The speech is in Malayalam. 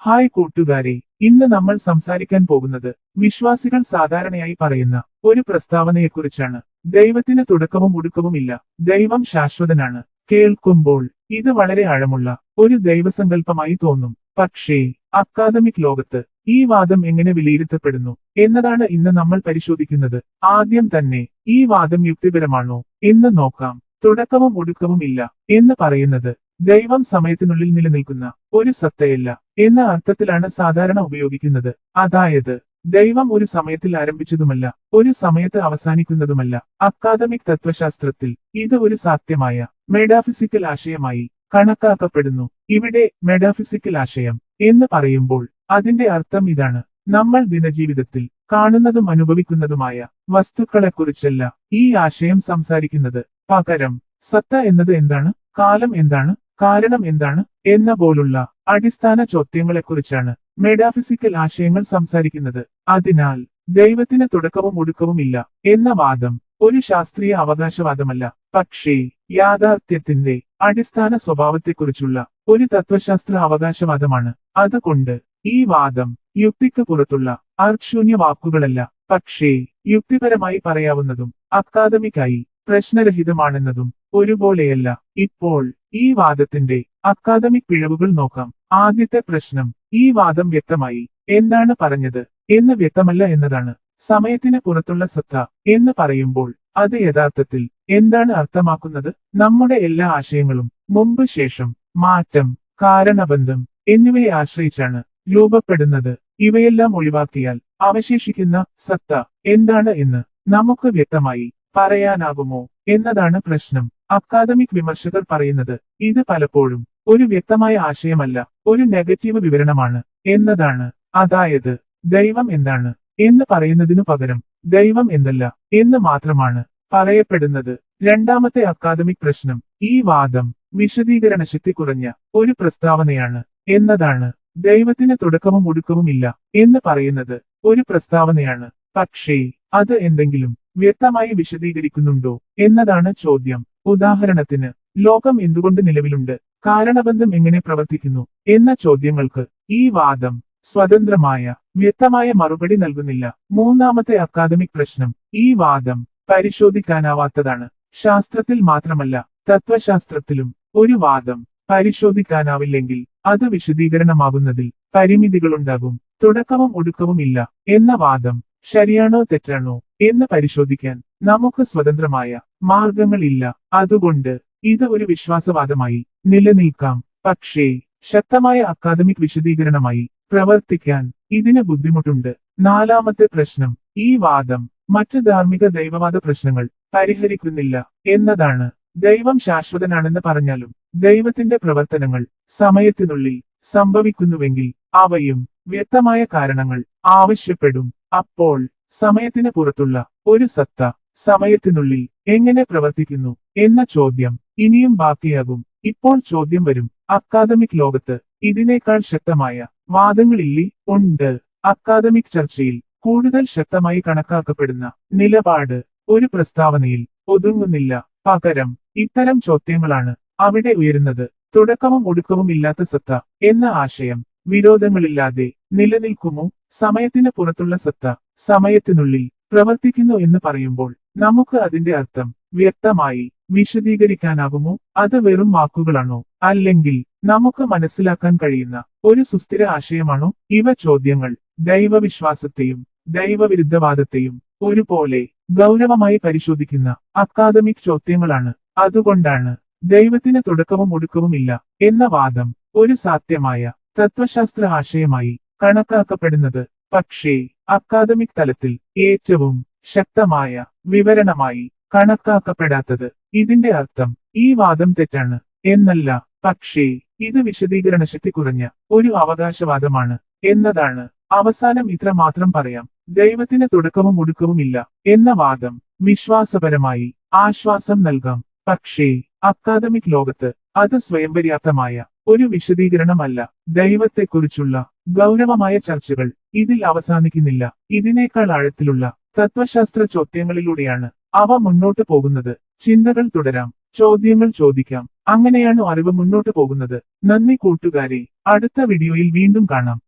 ഹായ് കൂട്ടുകാരെ, ഇന്ന് നമ്മൾ സംസാരിക്കാൻ പോകുന്നത് വിശ്വാസികൾ സാധാരണയായി പറയുന്ന ഒരു പ്രസ്താവനയെക്കുറിച്ചാണ്. ദൈവത്തിന് തുടക്കവും ഒടുക്കവുമില്ല, ദൈവം ശാശ്വതനാണ്. കേൾക്കുമ്പോൾ ഇത് വളരെ ആഴമുള്ള ഒരു ദൈവസങ്കല്പമായി തോന്നും. പക്ഷേ അക്കാദമിക് ലോകത്ത് ഈ വാദം എങ്ങനെ വിലയിരുത്തപ്പെടുന്നു എന്നതാണ് ഇന്ന് നമ്മൾ പരിശോധിക്കുന്നത്. ആദ്യം തന്നെ ഈ വാദം യുക്തിപരമാണോ എന്ന് നോക്കാം. തുടക്കവും ഒടുക്കവും ഇല്ല എന്ന് പറയുന്നത് ദൈവം സമയത്തിനുള്ളിൽ നിലനിൽക്കുന്ന ഒരു സത്തയല്ല എന്ന അർത്ഥത്തിലാണ് സാധാരണ ഉപയോഗിക്കുന്നത്. അതായത് ദൈവം ഒരു സമയത്തിൽ ആരംഭിച്ചതുമല്ല, ഒരു സമയത്ത് അവസാനിക്കുന്നതുമല്ല. അക്കാദമിക് തത്വശാസ്ത്രത്തിൽ ഇത് ഒരു സാധ്യമായ മെറ്റാഫിസിക്കൽ ആശയമായി കണക്കാക്കപ്പെടുന്നു. ഇവിടെ മെറ്റാഫിസിക്കൽ ആശയം എന്ന് പറയുമ്പോൾ അതിന്റെ അർത്ഥം ഇതാണ്: നമ്മൾ ദിനജീവിതത്തിൽ കാണുന്നതും അനുഭവിക്കുന്നതുമായ വസ്തുക്കളെക്കുറിച്ചല്ല ഈ ആശയം സംസാരിക്കുന്നത്. പകരം സത്ത എന്നത് എന്താണ്, കാലം എന്താണ്, കാരണം എന്താണ് എന്ന പോലുള്ള അടിസ്ഥാന ചോദ്യങ്ങളെക്കുറിച്ചാണ് മെറ്റാഫിസിക്കൽ ആശയങ്ങൾ സംസാരിക്കുന്നത്. അതിനാൽ ദൈവത്തിന് തുടക്കവും ഒടുക്കവും ഇല്ല എന്ന വാദം ഒരു ശാസ്ത്രീയ അവകാശവാദമല്ല, പക്ഷേ യാഥാർത്ഥ്യത്തിന്റെ അടിസ്ഥാന സ്വഭാവത്തെക്കുറിച്ചുള്ള ഒരു തത്വശാസ്ത്ര അവകാശവാദമാണ്. അതുകൊണ്ട് ഈ വാദം യുക്തിക്ക് പുറത്തുള്ള അർത്ഥശൂന്യ വാക്കുകളല്ല, പക്ഷേ യുക്തിപരമായി പറയാവുന്നതും അക്കാദമിക്കായി പ്രശ്നരഹിതമാണെന്നതും ഒരുപോലെയല്ല. ഇപ്പോൾ ഈ വാദത്തിന്റെ അക്കാദമിക് പിഴവുകൾ നോക്കാം. ആദ്യത്തെ പ്രശ്നം: ഈ വാദം വ്യക്തമായി എന്താണ് പറഞ്ഞത് എന്ന് വ്യക്തമല്ല എന്നതാണ്. സമയത്തിന് പുറത്തുള്ള സത്ത എന്ന് പറയുമ്പോൾ അത് യഥാർത്ഥത്തിൽ എന്താണ് അർത്ഥമാക്കുന്നത്? നമ്മുടെ എല്ലാ ആശയങ്ങളും മുമ്പ്, ശേഷം, മാറ്റം, കാരണബന്ധം എന്നിവയെ ആശ്രയിച്ചാണ് രൂപപ്പെടുന്നത്. ഇവയെല്ലാം ഒഴിവാക്കിയാൽ അവശേഷിക്കുന്ന സത്ത എന്താണ് എന്ന് നമുക്ക് വ്യക്തമായി പറയാനാകുമോ എന്നതാണ് പ്രശ്നം. അക്കാദമിക് വിമർശകർ പറയുന്നത് ഇത് പലപ്പോഴും ഒരു വ്യക്തമായ ആശയമല്ല, ഒരു നെഗറ്റീവ് വിവരണമാണ് എന്നതാണ്. അതായത് ദൈവം എന്താണ് എന്ന് പറയുന്നതിനു പകരം ദൈവം എന്തല്ല എന്ന് മാത്രമാണ് പറയപ്പെടുന്നത്. രണ്ടാമത്തെ അക്കാദമിക് പ്രശ്നം: ഈ വാദം വിശദീകരണ ശക്തി കുറഞ്ഞ ഒരു പ്രസ്താവനയാണ് എന്നതാണ്. ദൈവത്തിന് തുടക്കവും ഒടുക്കവും ഇല്ല എന്ന് പറയുന്നത് ഒരു പ്രസ്താവനയാണ്, പക്ഷേ അത് എന്തെങ്കിലും വ്യക്തമായി വിശദീകരിക്കുന്നുണ്ടോ എന്നതാണ് ചോദ്യം. ഉദാഹരണത്തിന്, ലോകം എന്തുകൊണ്ട് നിലവിലുണ്ട്, കാരണബന്ധം എങ്ങനെ പ്രവർത്തിക്കുന്നു എന്ന ചോദ്യങ്ങൾക്ക് ഈ വാദം സ്വതന്ത്രമായ വ്യക്തമായ മറുപടി നൽകുന്നില്ല. മൂന്നാമത്തെ അക്കാദമിക് പ്രശ്നം: ഈ വാദം പരിശോധിക്കാനാവാത്തതാണ്. ശാസ്ത്രത്തിൽ മാത്രമല്ല, തത്വശാസ്ത്രത്തിലും ഒരു വാദം പരിശോധിക്കാനാവില്ലെങ്കിൽ അത് വിശദീകരണമാകുന്നതിൽ പരിമിതികളുണ്ടാകും. തുടക്കവും ഒടുക്കവും ഇല്ല എന്ന വാദം ശരിയാണോ തെറ്റാണോ എന്ന് പരിശോധിക്കാൻ നമുക്ക് സ്വതന്ത്രമായ മാർഗങ്ങൾ ഇല്ല. അതുകൊണ്ട് ഇത് ഒരു വിശ്വാസവാദമായി നിലനിൽക്കാം, പക്ഷേ ശക്തമായ അക്കാദമിക് വിശദീകരണമായി പ്രവർത്തിക്കാൻ ഇതിന് ബുദ്ധിമുട്ടുണ്ട്. നാലാമത്തെ പ്രശ്നം: ഈ വാദം മറ്റ് ധാർമ്മിക ദൈവവാദ പ്രശ്നങ്ങൾ പരിഹരിക്കുന്നില്ല എന്നതാണ്. ദൈവം ശാശ്വതനാണെന്ന് പറഞ്ഞാലും ദൈവത്തിന്റെ പ്രവർത്തനങ്ങൾ സമയത്തിനുള്ളിൽ സംഭവിക്കുന്നുവെങ്കിൽ അവയും വ്യക്തമായ കാരണങ്ങൾ ആവശ്യപ്പെടും. അപ്പോൾ സമയത്തിന് പുറത്തുള്ള ഒരു സത്ത സമയത്തിനുള്ളിൽ എങ്ങനെ പ്രവർത്തിക്കുന്നു എന്ന ചോദ്യം ഇനിയും ബാക്കിയാകും. ഇപ്പോൾ ചോദ്യം വരും: അക്കാദമിക് ലോകത്ത് ഇതിനേക്കാൾ ശക്തമായ വാദങ്ങളില്ലേ? ഉണ്ട്. അക്കാദമിക് ചർച്ചയിൽ കൂടുതൽ ശക്തമായി കണക്കാക്കപ്പെടുന്ന നിലപാട് ഒരു പ്രസ്താവനയിൽ ഒതുങ്ങുന്നില്ല. പകരം ഇത്തരം ചോദ്യങ്ങളാണ് അവിടെ ഉയരുന്നത്. തുടക്കവും ഒടുക്കവും ഇല്ലാത്ത സത്ത എന്ന ആശയം വിരോധങ്ങളില്ലാതെ നിലനിൽക്കുമോ? സമയത്തിന് പുറത്തുള്ള സത്ത സമയത്തിനുള്ളിൽ പ്രവർത്തിക്കുന്നു എന്ന് പറയുമ്പോൾ നമുക്ക് അതിന്റെ അർത്ഥം വ്യക്തമായി വിശദീകരിക്കാനാകുമോ? അത് വെറും വാക്കുകളാണോ, അല്ലെങ്കിൽ നമുക്ക് മനസ്സിലാക്കാൻ കഴിയുന്ന ഒരു സുസ്ഥിര ആശയമാണോ? ഇവ ചോദ്യങ്ങൾ ദൈവവിശ്വാസത്തെയും ദൈവവിരുദ്ധവാദത്തെയും ഒരുപോലെ ഗൗരവമായി പരിശോധിക്കുന്ന അക്കാദമിക് ചോദ്യങ്ങളാണ്. അതുകൊണ്ടാണ് ദൈവത്തിന് തുടക്കവും ഒടുക്കവും ഇല്ല എന്ന വാദം ഒരു സാധ്യമായ തത്വശാസ്ത്ര ആശയമായി കണക്കാക്കപ്പെടുന്നത്. പക്ഷേ അക്കാദമിക് തലത്തിൽ ഏറ്റവും ശക്തമായ വിവരണമായി കണക്കാക്കപ്പെടാത്തത്. ഇതിന്റെ അർത്ഥം ഈ വാദം തെറ്റാണ് എന്നല്ല, പക്ഷേ ഇത് വിശദീകരണ ശക്തി കുറഞ്ഞ ഒരു അവകാശവാദമാണ് എന്നതാണ്. അവസാനം ഇത്ര മാത്രം പറയാം: ദൈവത്തിന് തുടക്കവും ഒടുക്കവും ഇല്ല എന്ന വാദം വിശ്വാസപരമായി ആശ്വാസം നൽകാം, പക്ഷേ അക്കാദമിക് ലോകത്ത് അത് സ്വയംപര്യാപ്തമായ ഒരു വിശദീകരണമല്ല. ദൈവത്തെക്കുറിച്ചുള്ള ഗൗരവമായ ചർച്ചകൾ ഇതിൽ അവസാനിക്കുന്നില്ല. ഇതിനേക്കാൾ ആഴത്തിലുള്ള തത്വശാസ്ത്ര ചോദ്യങ്ങളിലൂടെയാണ് അവ മുന്നോട്ടു പോകുന്നത്. ചിന്തകൾ തുടരാം, ചോദ്യങ്ങൾ ചോദിക്കാം. അങ്ങനെയാണ് അറിവ് മുന്നോട്ട് പോകുന്നത്. നന്ദി കൂട്ടുകാരെ, അടുത്ത വീഡിയോയിൽ വീണ്ടും കാണാം.